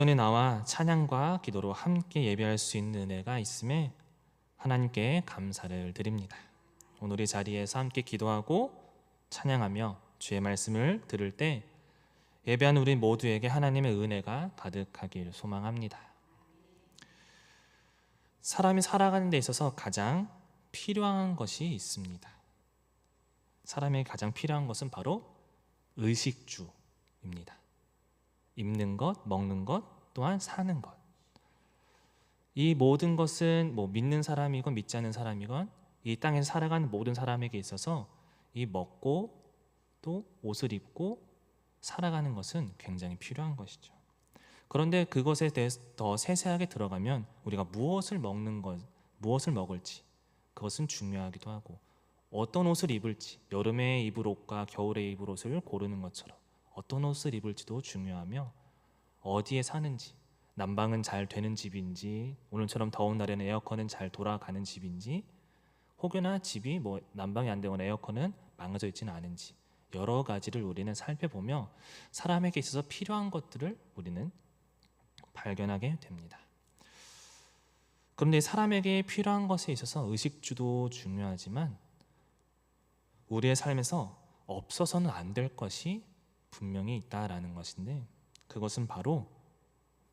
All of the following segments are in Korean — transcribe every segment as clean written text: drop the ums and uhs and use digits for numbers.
전에 나와 찬양과 기도로 함께 예배할 수 있는 은혜가 있음에 하나님께 감사를 드립니다. 오늘 이 자리에서 함께 기도하고 찬양하며 주의 말씀을 들을 때 예배하는 우리 모두에게 하나님의 은혜가 가득하길 소망합니다. 사람이 살아가는 데 있어서 가장 필요한 것이 있습니다. 사람에게 가장 필요한 것은 바로 의식주입니다. 입는 것, 먹는 것, 또한 사는 것. 이 모든 것은 믿는 사람이건 믿지 않는 사람이건 이 땅에서 살아가는 모든 사람에게 있어서 이 먹고 또 옷을 입고 살아가는 것은 굉장히 필요한 것이죠. 그런데 그것에 대해서 더 세세하게 들어가면 우리가 무엇을 먹을지 그것은 중요하기도 하고, 어떤 옷을 입을지, 여름에 입을 옷과 겨울에 입을 옷을 고르는 것처럼 어떤 옷을 입을지도 중요하며, 어디에 사는지, 난방은 잘 되는 집인지, 오늘처럼 더운 날에는 에어컨은 잘 돌아가는 집인지, 혹여나 집이 난방이 안 되거나 에어컨은 망가져 있지는 않은지, 여러 가지를 우리는 살펴보며 사람에게 있어서 필요한 것들을 우리는 발견하게 됩니다. 그런데 사람에게 필요한 것에 있어서 의식주도 중요하지만 우리의 삶에서 없어서는 안 될 것이 분명히 있다라는 것인데, 그것은 바로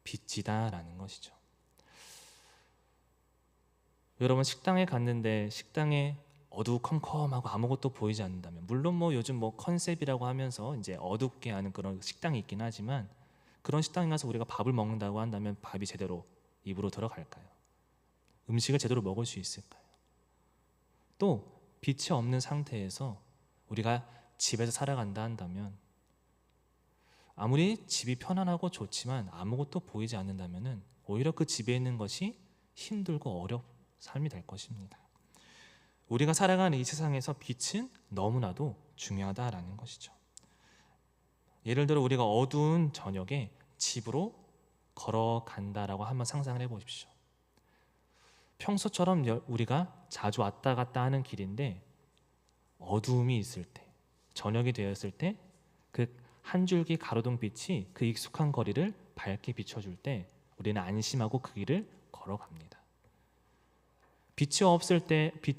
빛이다라는 것이죠. 여러분, 식당에 갔는데 식당에 어두컴컴하고 아무것도 보이지 않는다면, 물론 요즘 컨셉이라고 하면서 이제 어둡게 하는 그런 식당이 있긴 하지만, 그런 식당에 가서 우리가 밥을 먹는다고 한다면 밥이 제대로 입으로 들어갈까요? 음식을 제대로 먹을 수 있을까요? 또 빛이 없는 상태에서 우리가 집에서 살아간다 한다면, 아무리 집이 편안하고 좋지만 아무것도 보이지 않는다면 오히려 그 집에 있는 것이 힘들고 어려운 삶이 될 것입니다. 우리가 살아가는 이 세상에서 빛은 너무나도 중요하다라는 것이죠. 예를 들어 우리가 어두운 저녁에 집으로 걸어간다라고 한번 상상을 해보십시오. 평소처럼 우리가 자주 왔다 갔다 하는 길인데 어두움이 있을 때, 저녁이 되었을 때 그 한 줄기 가로등 빛이 그 익숙한 거리를 밝게 비춰줄 때 우리는 안심하고 그 길을 걸어갑니다. 빛이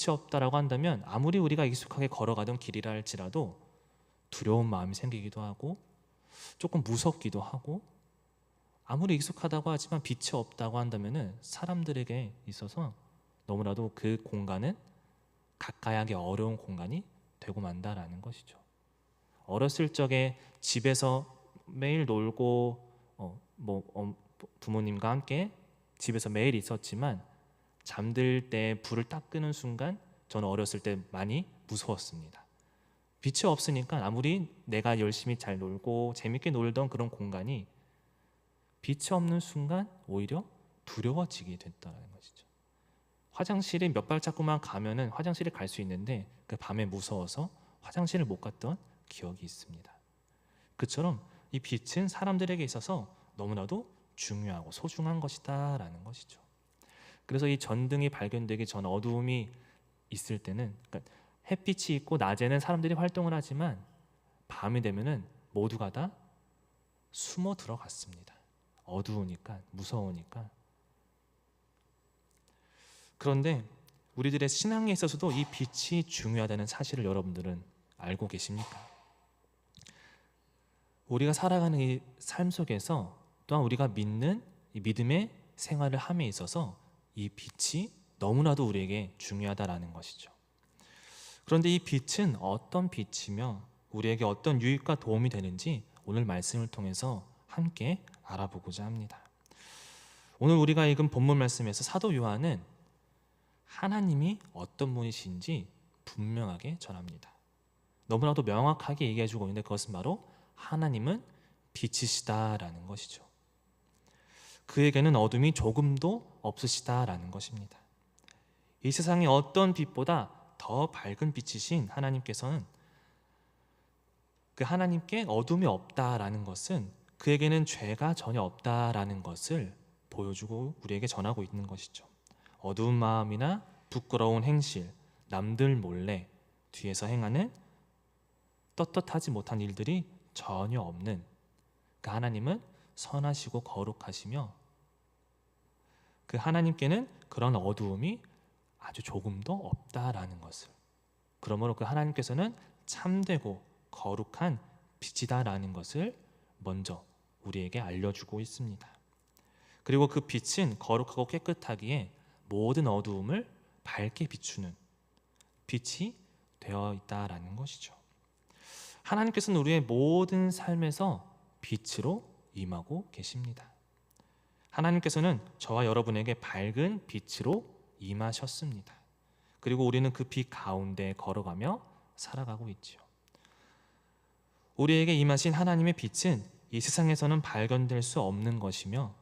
없다라고 한다면 아무리 우리가 익숙하게 걸어가던 길이라 할지라도 두려운 마음이 생기기도 하고 조금 무섭기도 하고, 아무리 익숙하다고 하지만 빛이 없다고 한다면 사람들에게 있어서 너무나도 그 공간은 가까이 하기 어려운 공간이 되고 만다라는 것이죠. 어렸을 적에 집에서 매일 놀고 부모님과 함께 집에서 매일 있었지만 잠들 때 불을 딱 끄는 순간 저는 어렸을 때 많이 무서웠습니다. 빛이 없으니까 아무리 내가 열심히 잘 놀고 재밌게 놀던 그런 공간이 빛이 없는 순간 오히려 두려워지게 됐다는 것이죠. 화장실에 몇 발자국만 가면은 화장실에 갈 수 있는데 그 밤에 무서워서 화장실을 못 갔던 기억이 있습니다. 그처럼 이 빛은 사람들에게 있어서 너무나도 중요하고 소중한 것이다 라는 것이죠. 그래서 이 전등이 발견되기 전 어두움이 있을 때는, 그러니까 햇빛이 있고 낮에는 사람들이 활동을 하지만 밤이 되면은 모두가 다 숨어 들어갔습니다. 어두우니까, 무서우니까. 그런데 우리들의 신앙에 있어서도 이 빛이 중요하다는 사실을 여러분들은 알고 계십니까? 우리가 살아가는 이 삶 속에서 또한 우리가 믿는 이 믿음의 생활을 함에 있어서 이 빛이 너무나도 우리에게 중요하다라는 것이죠. 그런데 이 빛은 어떤 빛이며 우리에게 어떤 유익과 도움이 되는지 오늘 말씀을 통해서 함께 알아보고자 합니다. 오늘 우리가 읽은 본문 말씀에서 사도 요한은 하나님이 어떤 분이신지 분명하게 전합니다. 너무나도 명확하게 얘기해주고 있는데 그것은 바로 하나님은 빛이시다라는 것이죠. 그에게는 어둠이 조금도 없으시다라는 것입니다. 이 세상의 어떤 빛보다 더 밝은 빛이신 하나님께서는, 그 하나님께 어둠이 없다라는 것은 그에게는 죄가 전혀 없다라는 것을 보여주고 우리에게 전하고 있는 것이죠. 어두운 마음이나 부끄러운 행실, 남들 몰래 뒤에서 행하는 떳떳하지 못한 일들이 전혀 없는 그 하나님은 선하시고 거룩하시며 그 하나님께는 그런 어두움이 아주 조금도 없다라는 것을, 그러므로 그 하나님께서는 참되고 거룩한 빛이다라는 것을 먼저 우리에게 알려주고 있습니다. 그리고 그 빛은 거룩하고 깨끗하기에 모든 어두움을 밝게 비추는 빛이 되어 있다라는 것이죠. 하나님께서는 우리의 모든 삶에서 빛으로 임하고 계십니다. 하나님께서는 저와 여러분에게 밝은 빛으로 임하셨습니다. 그리고 우리는 그 빛 가운데 걸어가며 살아가고 있지요. 우리에게 임하신 하나님의 빛은 이 세상에서는 발견될 수 없는 것이며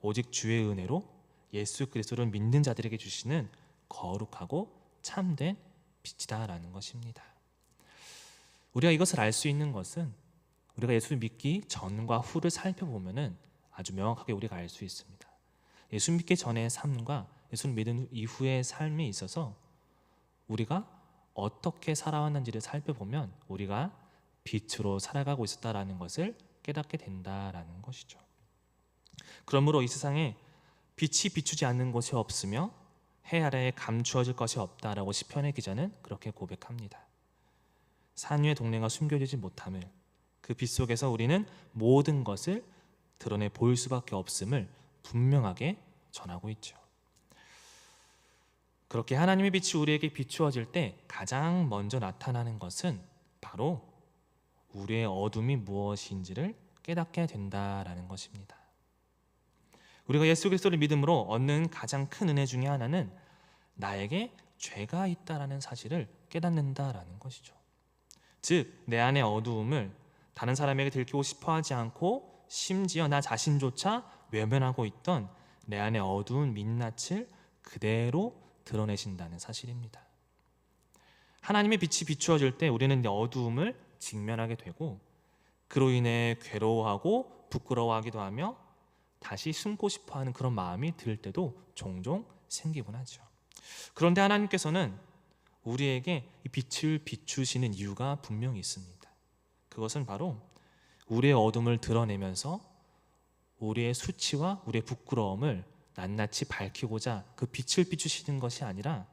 오직 주의 은혜로 예수 그리스도를 믿는 자들에게 주시는 거룩하고 참된 빛이다라는 것입니다. 우리가 이것을 알 수 있는 것은 우리가 예수를 믿기 전과 후를 살펴보면은 아주 명확하게 우리가 알 수 있습니다. 예수 믿기 전의 삶과 예수를 믿은 이후의 삶에 있어서 우리가 어떻게 살아왔는지를 살펴보면 우리가 빛으로 살아가고 있었다라는 것을 깨닫게 된다라는 것이죠. 그러므로 이 세상에 빛이 비추지 않는 곳이 없으며 해 아래에 감추어질 것이 없다라고 시편의 기자는 그렇게 고백합니다. 산 위의 동네가 숨겨지지 못함을, 그 빛 속에서 우리는 모든 것을 드러내 보일 수밖에 없음을 분명하게 전하고 있죠. 그렇게 하나님의 빛이 우리에게 비추어질 때 가장 먼저 나타나는 것은 바로 우리의 어둠이 무엇인지를 깨닫게 된다라는 것입니다. 우리가 예수 그리스도를 믿음으로 얻는 가장 큰 은혜 중에 하나는 나에게 죄가 있다라는 사실을 깨닫는다라는 것이죠. 즉, 내 안의 어두움을 다른 사람에게 들키고 싶어 하지 않고 심지어 나 자신조차 외면하고 있던 내 안의 어두운 민낯을 그대로 드러내신다는 사실입니다. 하나님의 빛이 비추어질 때 우리는 이 어두움을 직면하게 되고 그로 인해 괴로워하고 부끄러워하기도 하며 다시 숨고 싶어하는 그런 마음이 들 때도 종종 생기곤 하죠. 그런데 하나님께서는 우리에게 이 빛을 비추시는 이유가 분명히 있습니다. 그것은 바로 우리의 어둠을 드러내면서 우리의 수치와 우리의 부끄러움을 낱낱이 밝히고자 그 빛을 비추시는 것이 아니라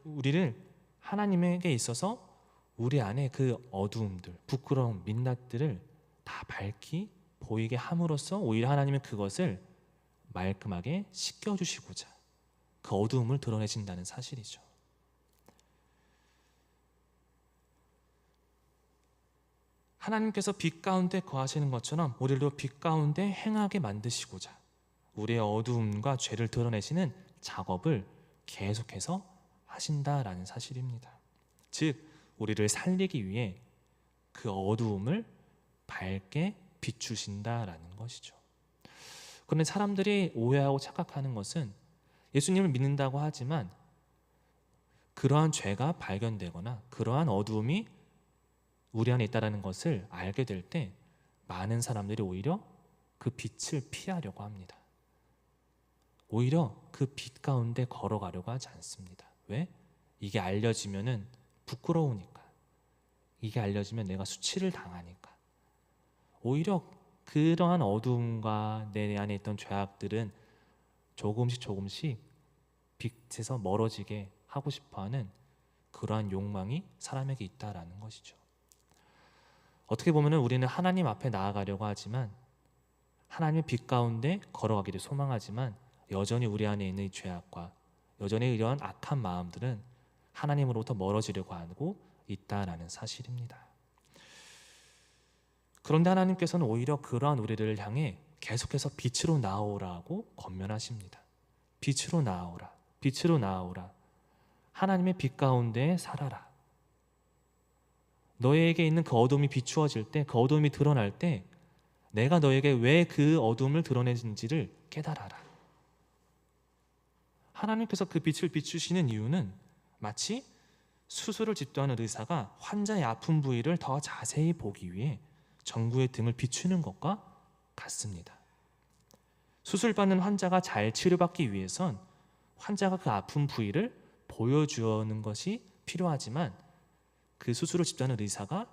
우리를 하나님에게 있어서 우리 안에 그 어두움들, 부끄러움, 민낯들을 다 밝히 보이게 함으로써 오히려 하나님은 그것을 말끔하게 씻겨주시고자 그 어두움을 드러내신다는 사실이죠. 하나님께서 빛 가운데 거하시는 것처럼 우리를 빛 가운데 행하게 만드시고자 우리의 어두움과 죄를 드러내시는 작업을 계속해서 하신다라는 사실입니다. 즉, 우리를 살리기 위해 그 어두움을 밝게 비추신다라는 것이죠. 그런데 사람들이 오해하고 착각하는 것은 예수님을 믿는다고 하지만 그러한 죄가 발견되거나 그러한 어두움이 우리 안에 있다는 것을 알게 될 때 많은 사람들이 오히려 그 빛을 피하려고 합니다. 오히려 그 빛 가운데 걸어가려고 하지 않습니다. 왜? 이게 알려지면은 부끄러우니까. 이게 알려지면 내가 수치를 당하니까. 오히려 그러한 어두움과 내 안에 있던 죄악들은 조금씩 빛에서 멀어지게 하고 싶어하는 그러한 욕망이 사람에게 있다라는 것이죠. 어떻게 보면 우리는 하나님 앞에 나아가려고 하지만 하나님의 빛 가운데 걸어가기를 소망하지만 여전히 우리 안에 있는 이 죄악과 여전히 이러한 악한 마음들은 하나님으로부터 멀어지려고 하고 있다라는 사실입니다. 그런데 하나님께서는 오히려 그러한 우리를 향해 계속해서 빛으로 나오라고 권면하십니다. 빛으로 나오라, 빛으로 나오라. 하나님의 빛 가운데 살아라. 너에게 있는 그 어둠이 비추어질 때, 그 어둠이 드러날 때 내가 너에게 왜 그 어둠을 드러내는지를 깨달아라. 하나님께서 그 빛을 비추시는 이유는 마치 수술을 집도하는 의사가 환자의 아픈 부위를 더 자세히 보기 위해 전구의 등을 비추는 것과 같습니다. 수술받는 환자가 잘 치료받기 위해선 환자가 그 아픈 부위를 보여주는 것이 필요하지만 그 수술을 집도하는 의사가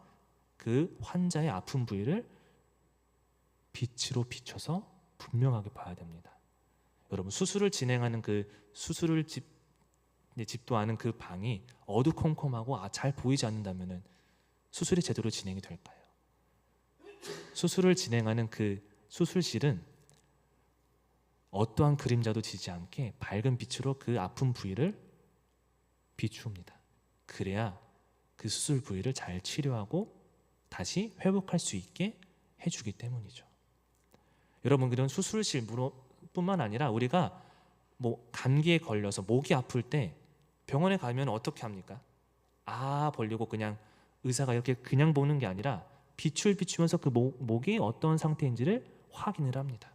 그 환자의 아픈 부위를 빛으로 비춰서 분명하게 봐야 됩니다. 여러분, 수술을 진행하는 그 수술을 집도하는 그 방이 어두컴컴하고 잘 보이지 않는다면 수술이 제대로 진행이 될까요? 수술을 진행하는 그 수술실은 어떠한 그림자도 지지 않게 밝은 빛으로 그 아픈 부위를 비추옵니다. 그래야 그 수술 부위를 잘 치료하고 다시 회복할 수 있게 해주기 때문이죠. 여러분, 그런 수술실 뿐만 아니라 우리가 감기에 걸려서 목이 아플 때 병원에 가면 어떻게 합니까? 벌리고 그냥 의사가 이렇게 그냥 보는 게 아니라 빛을 비추면서 그 목이 어떤 상태인지를 확인을 합니다.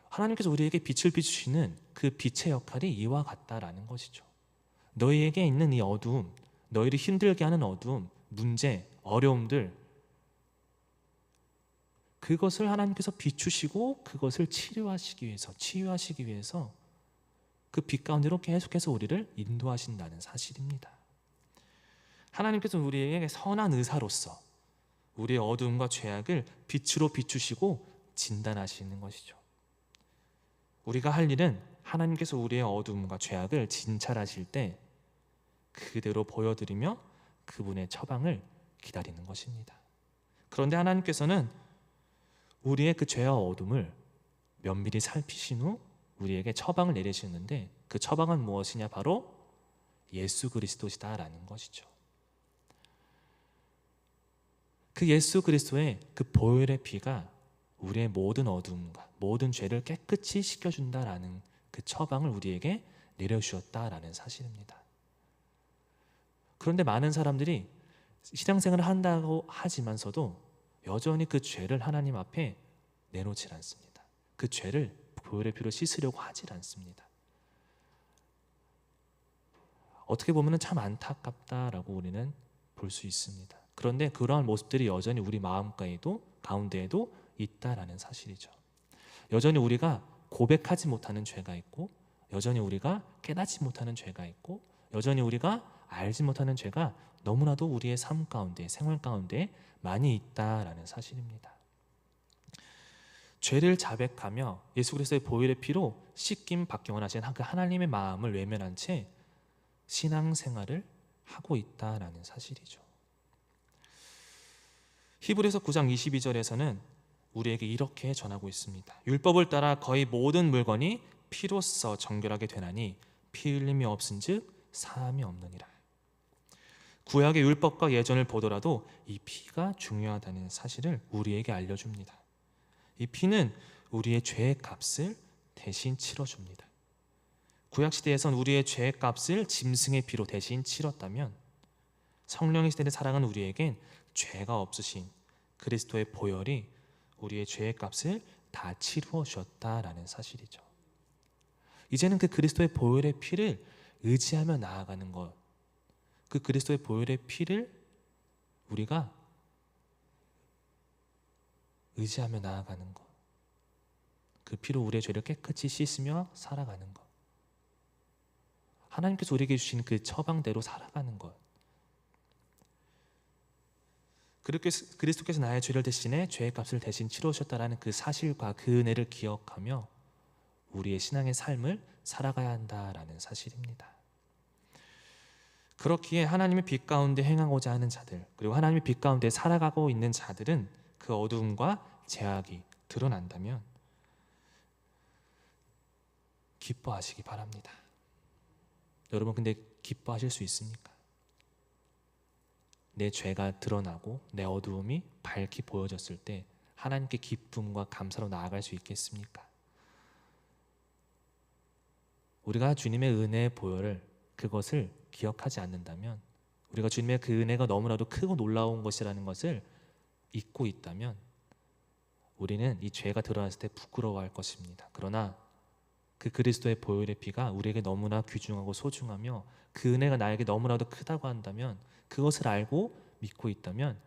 하나님께서 우리에게 빛을 비추시는 그 빛의 역할이 이와 같다라는 것이죠. 너희에게 있는 이 어두움, 너희를 힘들게 하는 어두움, 문제, 어려움들, 그것을 하나님께서 비추시고 그것을 치유하시기 위해서 그 빛 가운데로 계속해서 우리를 인도하신다는 사실입니다. 하나님께서 우리에게 선한 의사로서 우리의 어두움과 죄악을 빛으로 비추시고 진단하시는 것이죠. 우리가 할 일은 하나님께서 우리의 어두움과 죄악을 진찰하실 때 그대로 보여드리며 그분의 처방을 기다리는 것입니다. 그런데 하나님께서는 우리의 그 죄와 어둠을 면밀히 살피신 후 우리에게 처방을 내리시는데 그 처방은 무엇이냐? 바로 예수 그리스도시다라는 것이죠. 그 예수 그리스도의 그 보혈의 피가 우리의 모든 어둠과 모든 죄를 깨끗이 씻겨준다라는 그 처방을 우리에게 내려주셨다라는 사실입니다. 그런데 많은 사람들이 신앙생활을 한다고 하지만서도 여전히 그 죄를 하나님 앞에 내놓질 않습니다. 그 죄를 보혈의 피로 씻으려고 하질 않습니다. 어떻게 보면 참 안타깝다라고 우리는 볼 수 있습니다. 그런데 그러한 모습들이 여전히 우리 마음 가운데에도 있다라는 사실이죠. 여전히 우리가 고백하지 못하는 죄가 있고, 여전히 우리가 깨닫지 못하는 죄가 있고, 여전히 우리가 알지 못하는 죄가 너무나도 우리의 삶 가운데, 생활 가운데 많이 있다라는 사실입니다. 죄를 자백하며 예수 그리스도의 보혈의 피로 씻김 받기 원하시는 그 하나님의 마음을 외면한 채 신앙생활을 하고 있다라는 사실이죠. 히브리서 9장 22절에서는 우리에게 이렇게 전하고 있습니다. 율법을 따라 거의 모든 물건이 피로써 정결하게 되나니 피 흘림이 없은즉 사함이 없느니라. 구약의 율법과 예전을 보더라도 이 피가 중요하다는 사실을 우리에게 알려줍니다. 이 피는 우리의 죄의 값을 대신 치러줍니다. 구약시대에선 우리의 죄의 값을 짐승의 피로 대신 치렀다면 성령의 시대의 사랑은 우리에겐 죄가 없으신 그리스도의 보혈이 우리의 죄의 값을 다 치루어 주셨다라는 사실이죠. 이제는 그 그리스도의 보혈의 피를 의지하며 나아가는 것, 그 그리스도의 보혈의 피를 우리가 의지하며 나아가는 것, 그 피로 우리의 죄를 깨끗이 씻으며 살아가는 것, 하나님께서 우리에게 주신 그 처방대로 살아가는 것, 그리스도께서 나의 죄를 대신해 죄의 값을 대신 치러주셨다라는 그 사실과 그 은혜를 기억하며 우리의 신앙의 삶을 살아가야 한다라는 사실입니다. 그렇기에 하나님의 빛 가운데 행하고자 하는 자들, 그리고 하나님의 빛 가운데 살아가고 있는 자들은 그 어두움과 죄악이 드러난다면 기뻐하시기 바랍니다. 여러분, 근데 기뻐하실 수 있습니까? 내 죄가 드러나고 내 어두움이 밝게 보여졌을 때 하나님께 기쁨과 감사로 나아갈 수 있겠습니까? 우리가 주님의 은혜의 보혈을, 그것을 기억하지 않는다면, 우리가 주님의 그 은혜가 너무나도 크고 놀라운 것이라는 것을 잊고 있다면 우리는 이 죄가 드러났을 때 부끄러워할 것입니다. 그러나 그 그리스도의 보혈의 피가 우리에게 너무나 귀중하고 소중하며 그 은혜가 나에게 너무나도 크다고 한다면, 그것을 알고 믿고 있다면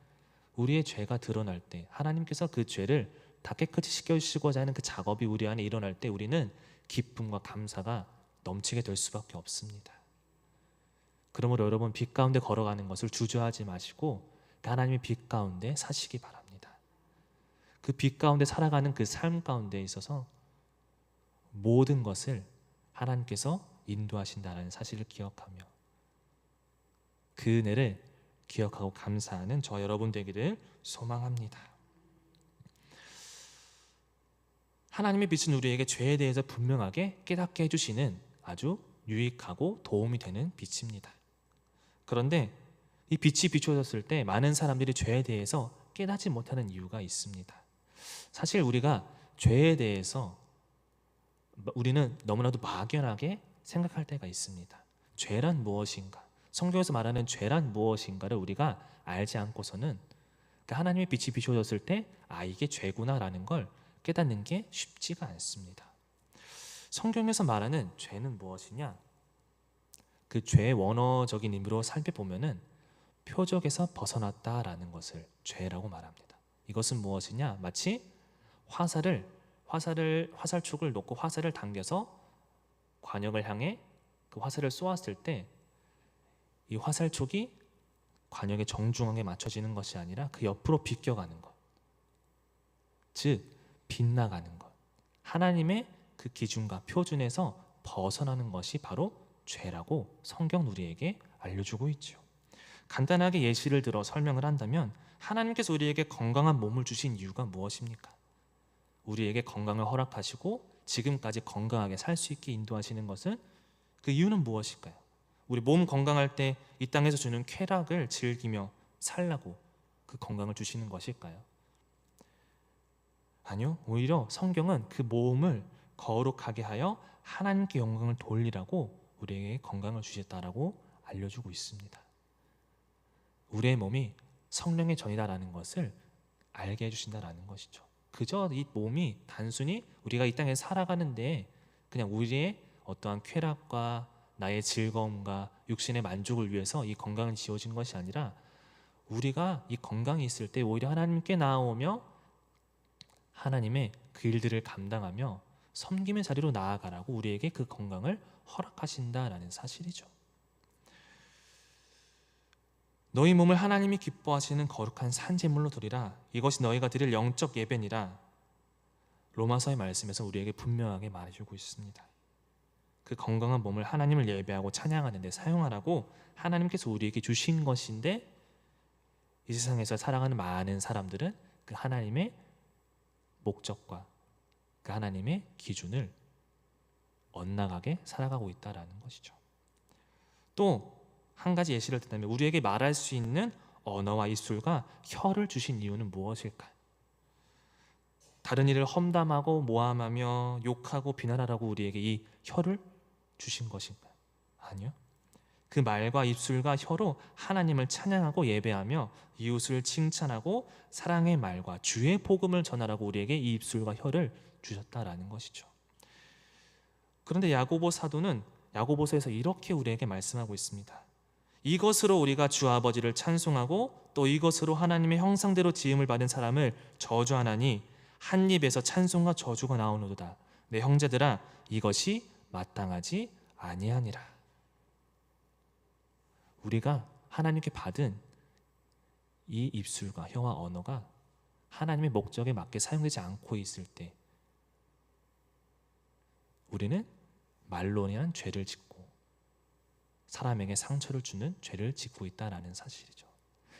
우리의 죄가 드러날 때 하나님께서 그 죄를 다 깨끗이 씻겨주시고자 하는 그 작업이 우리 안에 일어날 때 우리는 기쁨과 감사가 넘치게 될 수밖에 없습니다. 그러므로 여러분, 빛 가운데 걸어가는 것을 주저하지 마시고 그 하나님의 빛 가운데 사시기 바랍니다. 그 빛 가운데 살아가는 그 삶 가운데 있어서 모든 것을 하나님께서 인도하신다는 사실을 기억하며 그 은혜를 기억하고 감사하는 저 여러분 되기를 소망합니다. 하나님의 빛은 우리에게 죄에 대해서 분명하게 깨닫게 해주시는 아주 유익하고 도움이 되는 빛입니다. 그런데 이 빛이 비춰졌을 때 많은 사람들이 죄에 대해서 깨닫지 못하는 이유가 있습니다. 사실 우리가 죄에 대해서 우리는 너무나도 막연하게 생각할 때가 있습니다. 죄란 무엇인가? 성경에서 말하는 죄란 무엇인가를 우리가 알지 않고서는 하나님의 빛이 비춰졌을 때 이게 죄구나라는 걸 깨닫는 게 쉽지가 않습니다. 성경에서 말하는 죄는 무엇이냐? 그 죄의 원어적인 의미로 살펴보면은 표적에서 벗어났다라는 것을 죄라고 말합니다. 이것은 무엇이냐? 마치 화살촉을 놓고 화살을 당겨서 관역을 향해 그 화살을 쏘았을 때 이 화살촉이 관역의 정중앙에 맞춰지는 것이 아니라 그 옆으로 비껴가는 것, 즉 빗나가는 것, 하나님의 그 기준과 표준에서 벗어나는 것이 바로 죄라고 성경 우리에게 알려주고 있죠. 간단하게 예시를 들어 설명을 한다면 하나님께서 우리에게 건강한 몸을 주신 이유가 무엇입니까? 우리에게 건강을 허락하시고 지금까지 건강하게 살 수 있게 인도하시는 것은 그 이유는 무엇일까요? 우리 몸 건강할 때 이 땅에서 주는 쾌락을 즐기며 살라고 그 건강을 주시는 것일까요? 아니요, 오히려 성경은 그 몸을 거룩하게 하여 하나님께 영광을 돌리라고 우리에게 건강을 주셨다라고 알려주고 있습니다. 우리의 몸이 성령의 전이다라는 것을 알게 해주신다라는 것이죠. 그저 이 몸이 단순히 우리가 이 땅에 살아가는데 그냥 우리의 어떠한 쾌락과 나의 즐거움과 육신의 만족을 위해서 이 건강을 지어진 것이 아니라 우리가 이 건강이 있을 때 오히려 하나님께 나아오며 하나님의 그 일들을 감당하며 섬김의 자리로 나아가라고 우리에게 그 건강을 허락하신다라는 사실이죠. 너희 몸을 하나님이 기뻐하시는 거룩한 산제물로 드리라. 이것이 너희가 드릴 영적 예배니라. 로마서의 말씀에서 우리에게 분명하게 말해주고 있습니다. 그 건강한 몸을 하나님을 예배하고 찬양하는 데 사용하라고 하나님께서 우리에게 주신 것인데 이 세상에서 살아가는 많은 사람들은 그 하나님의 목적과 그 하나님의 기준을 엇나가게 살아가고 있다는 것이죠. 또 한 가지 예시를 든다면 우리에게 말할 수 있는 언어와 입술과 혀를 주신 이유는 무엇일까요? 다른 일을 험담하고 모함하며 욕하고 비난하라고 우리에게 이 혀를 주신 것인가요? 아니요. 그 말과 입술과 혀로 하나님을 찬양하고 예배하며 이웃을 칭찬하고 사랑의 말과 주의 복음을 전하라고 우리에게 이 입술과 혀를 주셨다라는 것이죠. 그런데 야고보 사도는 야고보서에서 이렇게 우리에게 말씀하고 있습니다. 이것으로 우리가 주 아버지를 찬송하고 또 이것으로 하나님의 형상대로 지음을 받은 사람을 저주하나니 한 입에서 찬송과 저주가 나오노도다. 내 형제들아, 이것이 마땅하지 아니하니라. 우리가 하나님께 받은 이 입술과 혀와 언어가 하나님의 목적에 맞게 사용되지 않고 있을 때 우리는 말로 인한 죄를 짓고 사람에게 상처를 주는 죄를 짓고 있다는 사실이죠.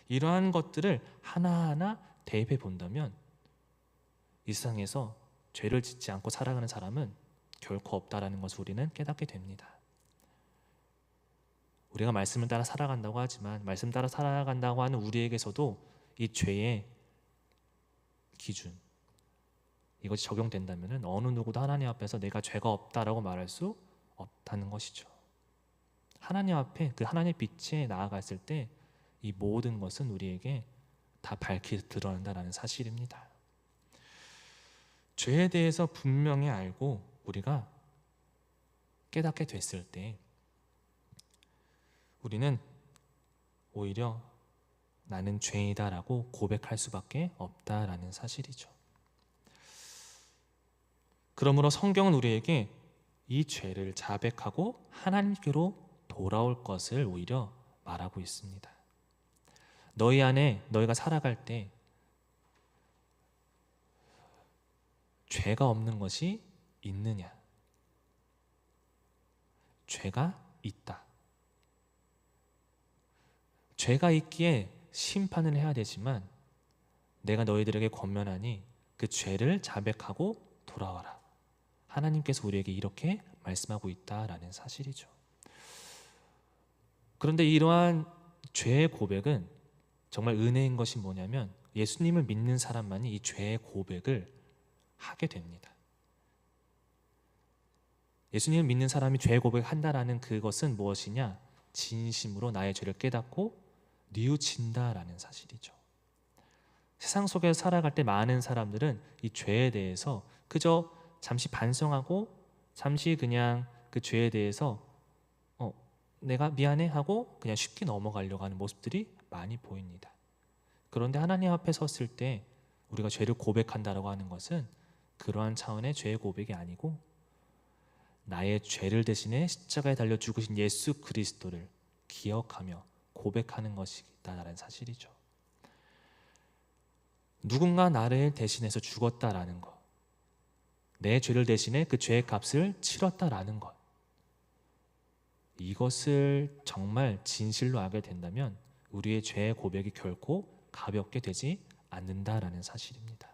이러한 것들을 하나하나 대입해 본다면 이 세상에서 죄를 짓지 않고 살아가는 사람은 결코 없다라는 것을 우리는 깨닫게 됩니다. 우리가 말씀을 따라 살아간다고 하지만 말씀 따라 살아간다고 하는 우리에게서도 이 죄의 기준, 이것이 적용된다면 어느 누구도 하나님 앞에서 내가 죄가 없다라고 말할 수 없다는 것이죠. 하나님 앞에 그 하나님의 빛에 나아갔을 때 이 모든 것은 우리에게 다 밝히 드러난다는 사실입니다. 죄에 대해서 분명히 알고 우리가 깨닫게 됐을 때 우리는 오히려 나는 죄인이다라고 고백할 수밖에 없다라는 사실이죠. 그러므로 성경은 우리에게 이 죄를 자백하고 하나님께로 돌아올 것을 오히려 말하고 있습니다. 너희 안에 너희가 살아갈 때 죄가 없는 것이 있느냐? 죄가 있다. 죄가 있기에 심판을 해야 되지만 내가 너희들에게 권면하니 그 죄를 자백하고 돌아와라. 하나님께서 우리에게 이렇게 말씀하고 있다라는 사실이죠. 그런데 이러한 죄의 고백은 정말 은혜인 것이 뭐냐면 예수님을 믿는 사람만이 이 죄의 고백을 하게 됩니다. 예수님을 믿는 사람이 죄의 고백을 한다라는 그것은 무엇이냐? 진심으로 나의 죄를 깨닫고 뉘우친다라는 사실이죠. 세상 속에서 살아갈 때 많은 사람들은 이 죄에 대해서 그저 잠시 반성하고 잠시 그냥 그 죄에 대해서 내가 미안해 하고 그냥 쉽게 넘어가려고 하는 모습들이 많이 보입니다. 그런데 하나님 앞에 섰을 때 우리가 죄를 고백한다라고 하는 것은 그러한 차원의 죄의 고백이 아니고 나의 죄를 대신해 십자가에 달려 죽으신 예수 그리스도를 기억하며 고백하는 것이다라는 사실이죠. 누군가 나를 대신해서 죽었다라는 것, 내 죄를 대신해 그 죄의 값을 치렀다라는 것, 이것을 정말 진실로 알게 된다면 우리의 죄의 고백이 결코 가볍게 되지 않는다라는 사실입니다.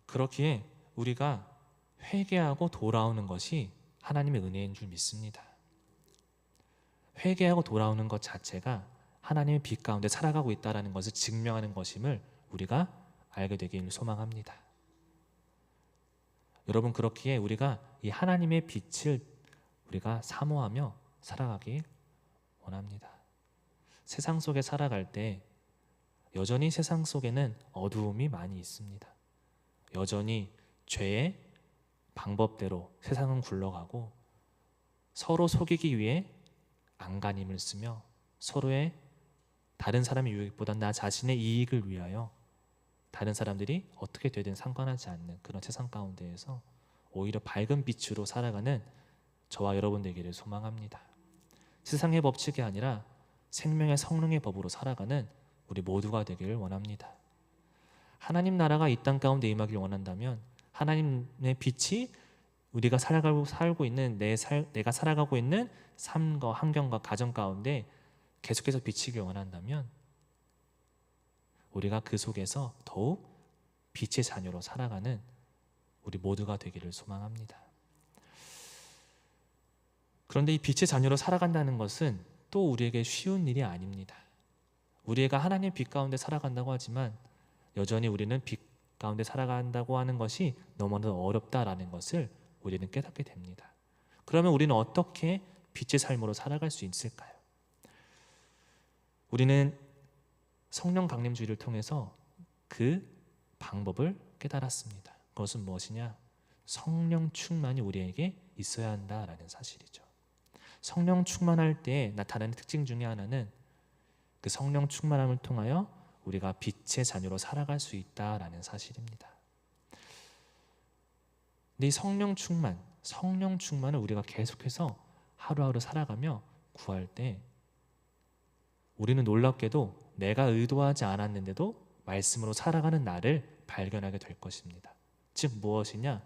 그렇기에 우리가 회개하고 돌아오는 것이 하나님의 은혜인 줄 믿습니다. 회개하고 돌아오는 것 자체가 하나님의 빛 가운데 살아가고 있다는 것을 증명하는 것임을 우리가 알게 되기를 소망합니다. 여러분, 그렇기에 우리가 이 하나님의 빛을 우리가 사모하며 살아가기 원합니다. 세상 속에 살아갈 때 여전히 세상 속에는 어두움이 많이 있습니다. 여전히 죄의 방법대로 세상은 굴러가고 서로 속이기 위해 안간힘을 쓰며 서로의 다른 사람의 유익보다 나 자신의 이익을 위하여 다른 사람들이 어떻게 되든 상관하지 않는 그런 세상 가운데에서 오히려 밝은 빛으로 살아가는 저와 여러분 되기를 소망합니다. 세상의 법칙이 아니라 생명의 성령의 법으로 살아가는 우리 모두가 되기를 원합니다. 하나님 나라가 이 땅 가운데 임하길 원한다면 하나님의 빛이 우리가 살고 있는 내가 살아가고 있는 삶과 환경과 가정 가운데 계속해서 비치길 원한다면 우리가 그 속에서 더욱 빛의 자녀로 살아가는 우리 모두가 되기를 소망합니다. 그런데 이 빛의 자녀로 살아간다는 것은 또 우리에게 쉬운 일이 아닙니다. 우리가 하나님의 빛 가운데 살아간다고 하지만 여전히 우리는 빛 가운데 살아간다고 하는 것이 너무나 어렵다라는 것을 우리는 깨닫게 됩니다. 그러면 우리는 어떻게 빛의 삶으로 살아갈 수 있을까요? 우리는 성령 강림주의를 통해서 그 방법을 깨달았습니다. 그것은 무엇이냐? 성령 충만이 우리에게 있어야 한다라는 사실이죠. 성령 충만할 때 나타나는 특징 중에 하나는 그 성령 충만함을 통하여 우리가 빛의 자녀로 살아갈 수 있다라는 사실입니다. 근데 이 성령 충만을 우리가 계속해서 하루하루 살아가며 구할 때 우리는 놀랍게도 내가 의도하지 않았는데도 말씀으로 살아가는 나를 발견하게 될 것입니다. 즉 무엇이냐?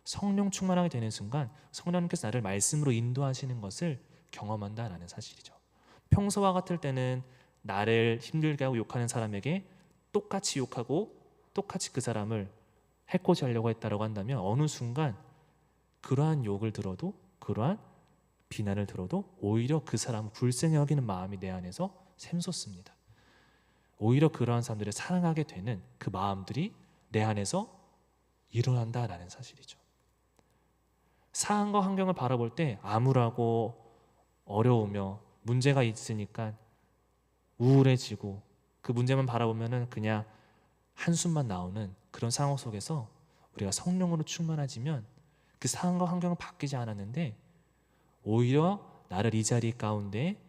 성령 충만하게 되는 순간 성령님께서 나를 말씀으로 인도하시는 것을 경험한다라는 사실이죠. 평소와 같을 때는 나를 힘들게 하고 욕하는 사람에게 똑같이 욕하고 똑같이 그 사람을 해코지 하려고 했다고 한다면 어느 순간 그러한 욕을 들어도 그러한 비난을 들어도 오히려 그 사람을 불쌍히 여기는 마음이 내 안에서 샘솟습니다. 오히려 그러한 사람들을 사랑하게 되는 그 마음들이 내 안에서 일어난다라는 사실이죠. 상황과 환경을 바라볼 때 암울하고 어려우며 문제가 있으니까 우울해지고 그 문제만 바라보면은 그냥 한숨만 나오는 그런 상황 속에서 우리가 성령으로 충만해지면 그 상황과 환경은 바뀌지 않았는데 오히려 나를 이 자리 가운데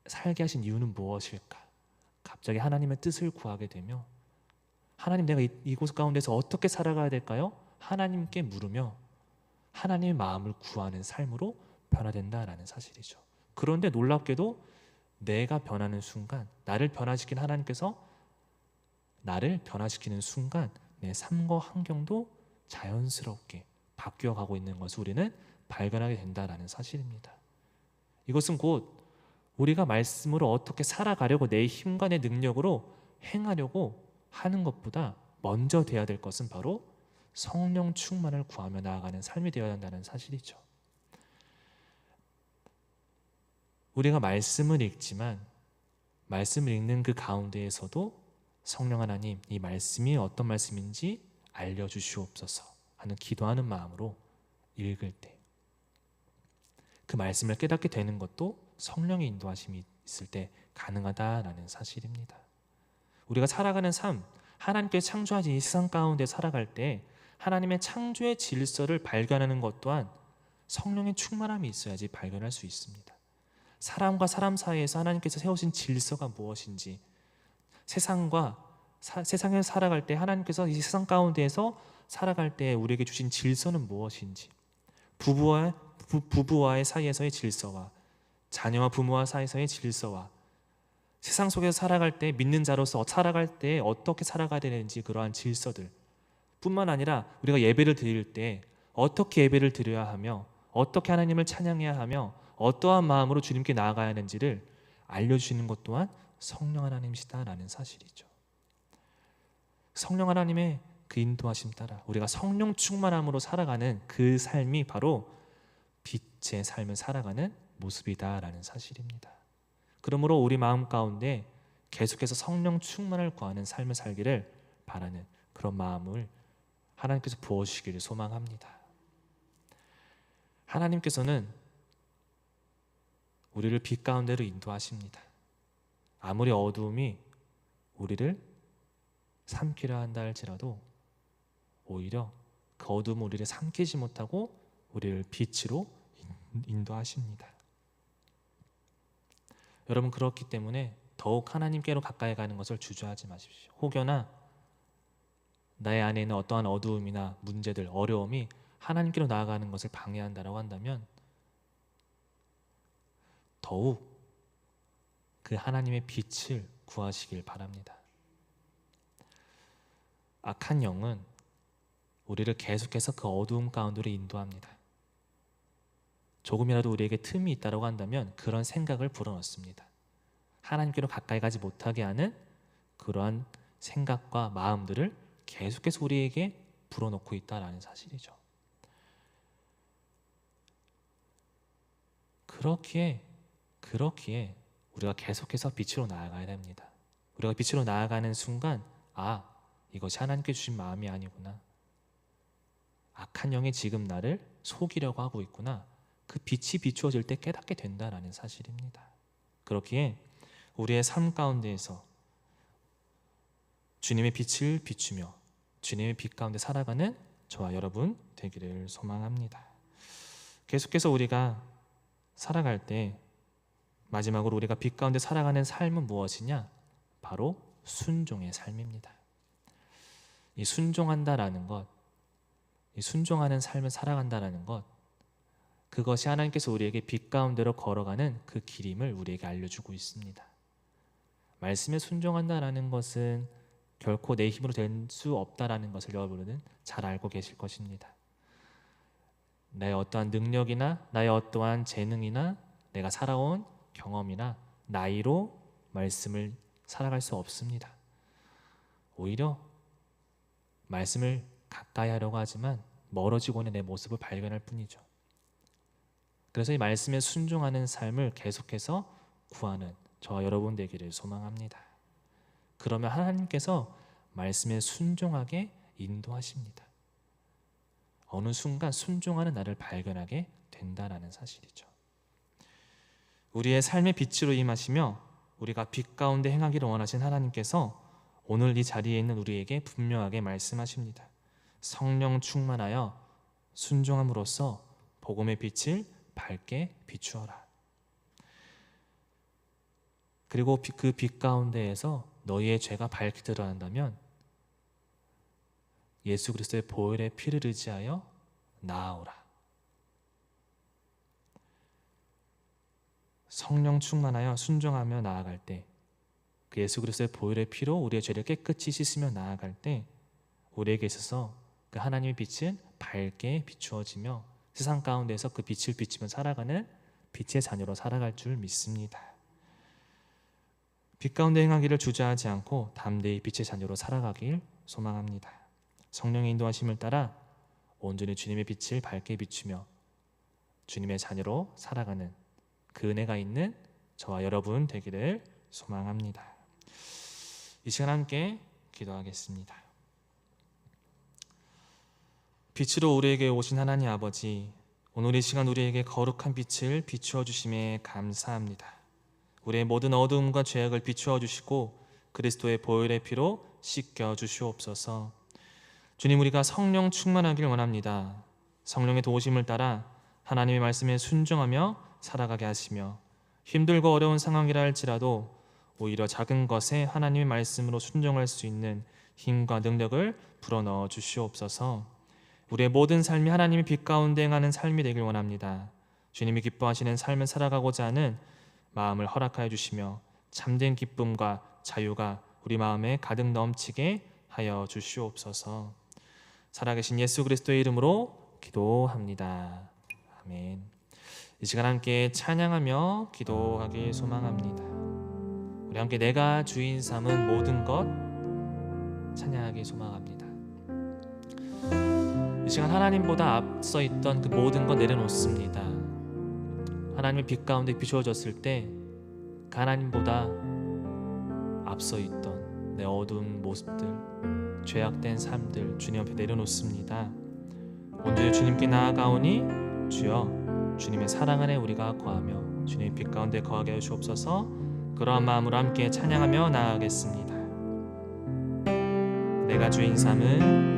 살게 하신 이유는 무엇일까? 갑자기 하나님의 뜻을 구하게 되며 하나님, 내가 이곳 가운데서 어떻게 살아가야 될까요? 하나님께 물으며 하나님의 마음을 구하는 삶으로 변화된다라는 사실이죠. 그런데 놀랍게도 내가 변하는 순간, 나를 변화시킨 하나님께서 나를 변화시키는 순간 내 삶과 환경도 자연스럽게 바뀌어가고 있는 것을 우리는 발견하게 된다라는 사실입니다. 이것은 곧 우리가 말씀으로 어떻게 살아가려고 내 힘과 내 능력으로 행하려고 하는 것보다 먼저 돼야 될 것은 바로 성령 충만을 구하며 나아가는 삶이 되어야 한다는 사실이죠. 우리가 말씀을 읽지만 말씀을 읽는 그 가운데에서도 성령 하나님, 이 말씀이 어떤 말씀인지 알려주시옵소서 하는 기도하는 마음으로 읽을 때 그 말씀을 깨닫게 되는 것도 성령의 인도하심이 있을 때 가능하다라는 사실입니다. 우리가 살아가는 삶, 하나님께 창조하신 이 세상 가운데 살아갈 때 하나님의 창조의 질서를 발견하는 것 또한 성령의 충만함이 있어야지 발견할 수 있습니다. 사람과 사람 사이에서 하나님께서 세우신 질서가 무엇인지, 세상에 살아갈 때 하나님께서 이 세상 가운데에서 살아갈 때 우리에게 주신 질서는 무엇인지, 부부와의 사이에서의 질서와 자녀와 부모와 사이에서의 질서와 세상 속에서 살아갈 때 믿는 자로서 살아갈 때 어떻게 살아가야 되는지 그러한 질서들 뿐만 아니라 우리가 예배를 드릴 때 어떻게 예배를 드려야 하며 어떻게 하나님을 찬양해야 하며 어떠한 마음으로 주님께 나아가야 하는지를 알려주시는 것 또한 성령 하나님이시다라는 사실이죠. 성령 하나님의 그 인도하심 따라 우리가 성령 충만함으로 살아가는 그 삶이 바로 빛의 삶을 살아가는 모습이다라는 사실입니다. 그러므로 우리 마음 가운데 계속해서 성령 충만을 구하는 삶을 살기를 바라는 그런 마음을 하나님께서 부어주시기를 소망합니다. 하나님께서는 우리를 빛 가운데로 인도하십니다. 아무리 어두움이 우리를 삼키려 한다 할지라도 오히려 그 어두움을 우리를 삼키지 못하고 우리를 빛으로 인도하십니다. 여러분, 그렇기 때문에 더욱 하나님께로 가까이 가는 것을 주저하지 마십시오. 혹여나 나의 안에 있는 어떠한 어두움이나 문제들, 어려움이 하나님께로 나아가는 것을 방해한다라고 한다면 더욱 그 하나님의 빛을 구하시길 바랍니다. 악한 영은 우리를 계속해서 그 어두움 가운데로 인도합니다. 조금이라도 우리에게 틈이 있다고 한다면 그런 생각을 불어넣습니다. 하나님께로 가까이 가지 못하게 하는 그러한 생각과 마음들을 계속해서 우리에게 불어넣고 있다는 사실이죠. 그렇기에 우리가 계속해서 빛으로 나아가야 됩니다. 우리가 빛으로 나아가는 순간 이것이 하나님께 주신 마음이 아니구나. 악한 영이 지금 나를 속이려고 하고 있구나. 그 빛이 비추어질 때 깨닫게 된다는 사실입니다. 그렇기에 우리의 삶 가운데에서 주님의 빛을 비추며 주님의 빛 가운데 살아가는 저와 여러분 되기를 소망합니다. 계속해서 우리가 살아갈 때 마지막으로 우리가 빛 가운데 살아가는 삶은 무엇이냐? 바로 순종의 삶입니다. 이 순종한다라는 것, 이 순종하는 삶을 살아간다라는 것, 그것이 하나님께서 우리에게 빛 가운데로 걸어가는 그 길임을 우리에게 알려주고 있습니다. 말씀에 순종한다라는 것은 결코 내 힘으로 될 수 없다라는 것을 여러분은 잘 알고 계실 것입니다. 나의 어떠한 능력이나 나의 어떠한 재능이나 내가 살아온 경험이나 나이로 말씀을 살아갈 수 없습니다. 오히려 말씀을 가까이 하려고 하지만 멀어지고 있는 내 모습을 발견할 뿐이죠. 그래서 이 말씀에 순종하는 삶을 계속해서 구하는 저와 여러분 되기를 소망합니다. 그러면 하나님께서 말씀에 순종하게 인도하십니다. 어느 순간 순종하는 나를 발견하게 된다는 사실이죠. 우리의 삶의 빛으로 임하시며 우리가 빛 가운데 행하기를 원하신 하나님께서 오늘 이 자리에 있는 우리에게 분명하게 말씀하십니다. 성령 충만하여 순종함으로써 복음의 빛을 밝게 비추어라. 그리고 그 빛 가운데에서 너희의 죄가 밝게 드러난다면 예수 그리스도의 보혈의 피를 의지하여 나아오라. 성령 충만하여 순종하며 나아갈 때, 그 예수 그리스도의 보혈의 피로 우리의 죄를 깨끗이 씻으며 나아갈 때 우리에게 있어서 그 하나님의 빛은 밝게 비추어지며 세상 가운데서 그 빛을 비추며 살아가는 빛의 자녀로 살아갈 줄 믿습니다. 빛 가운데 행하기를 주저하지 않고 담대히 빛의 자녀로 살아가길 소망합니다. 성령의 인도하심을 따라 온전히 주님의 빛을 밝게 비추며 주님의 자녀로 살아가는 그 은혜가 있는 저와 여러분 되기를 소망합니다. 이 시간 함께 기도하겠습니다. 빛으로 우리에게 오신 하나님 아버지, 오늘 이 시간 우리에게 거룩한 빛을 비추어 주심에 감사합니다. 우리의 모든 어두움과 죄악을 비추어 주시고 그리스도의 보혈의 피로 씻겨 주시옵소서. 주님, 우리가 성령 충만하길 원합니다. 성령의 도우심을 따라 하나님의 말씀에 순종하며 살아가게 하시며 힘들고 어려운 상황이라 할지라도 오히려 작은 것에 하나님의 말씀으로 순종할 수 있는 힘과 능력을 불어넣어 주시옵소서. 우리의 모든 삶이 하나님의 빛 가운데 행하는 삶이 되길 원합니다. 주님이 기뻐하시는 삶을 살아가고자 하는 마음을 허락하여 주시며 참된 기쁨과 자유가 우리 마음에 가득 넘치게 하여 주시옵소서. 살아계신 예수 그리스도의 이름으로 기도합니다. 아멘. 이 시간 함께 찬양하며 기도하길 소망합니다. 우리 함께 내가 주인 삼은 모든 것 찬양하길 소망합니다. 이 시간 하나님보다 앞서 있던 그 모든 것 내려놓습니다. 하나님의 빛 가운데 비추어졌을 때 그 하나님보다 앞서 있던 내 어두운 모습들, 죄악된 삶들 주님 앞에 내려놓습니다. 온전히 주님께 나아가오니 주여 주님의 사랑 안에 우리가 거하며 주님의 빛 가운데 거하게 하여 주옵소서. 그러한 마음으로 함께 찬양하며 나아가겠습니다. 내가 주인 삼은